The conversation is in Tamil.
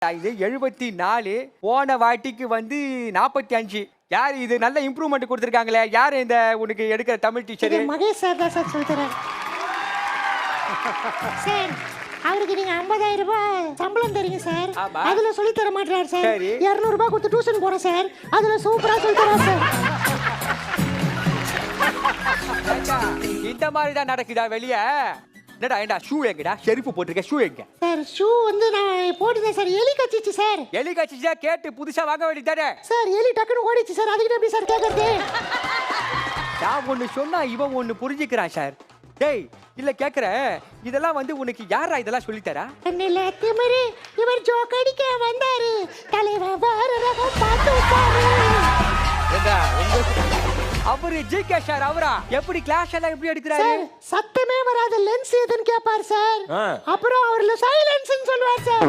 இது 74 போன வாட்டிக்கு வந்து 45. யார் இது நல்ல இம்ப்ரூவ்மெண்ட் கொடுத்துருக்காங்களே? யார் இந்த உனக்கு எடுக்கிற தமிழ் டீச்சர்? மகேஷ் சார் தான் சார் சொல்லித்தரார் சார். அவருக்கு நீங்க 50,000 ரூபாய் சம்பளம் தரீங்க சார். அதுல சொல்லி தர மாட்டாரு சார். 200 ரூபாய் கொடுத்து டியூஷன் போறேன் சார். அதுல சூப்பரா சொல்லி தரார் சார். இந்த மாதிரி தான் நடக்குதா வெளியே? என்னடா ஏண்டா ஷூ எங்கடா? செருப்பு போட்டிருக்க, ஷூ எங்க? சார் ஷூ வந்து நான் போட்டுதேன் சார். எலி கச்சிச்சு சார். எலி கச்சிச்சா கேட்டு புதுசா வாங்க வேண்டியதானே சார்? எலி டக்குன்னு ஓடிச்சு சார். அதுக்கு எப்படி சார் கேட்கறது? நான் ஒண்ணு சொன்னா இவன் ஒண்ணு புரிஞ்சுக்கிறான் சார். டேய் இல்ல கேக்குறேன், இதெல்லாம் வந்து உனக்கு யாரா இதெல்லாம் சொல்லித்தரா? என்னல திமிரு, இவர் ஜோக் அடிக்க வந்தாரு. தலைவர் வேற ரகம் பாட்டு பாரு. ஏண்டா அவரு ஜிகே சார், அவரா எப்படி கிளாஸ் எல்லாம் எப்படி எடுக்கிறாரு? சார் சத்தமே வராத லென்ஸ் எதுன்னு கேட்பார் சார். அப்புறம் அவர்ல சைலன்ஸ்னு சொல்லுவார் சார்.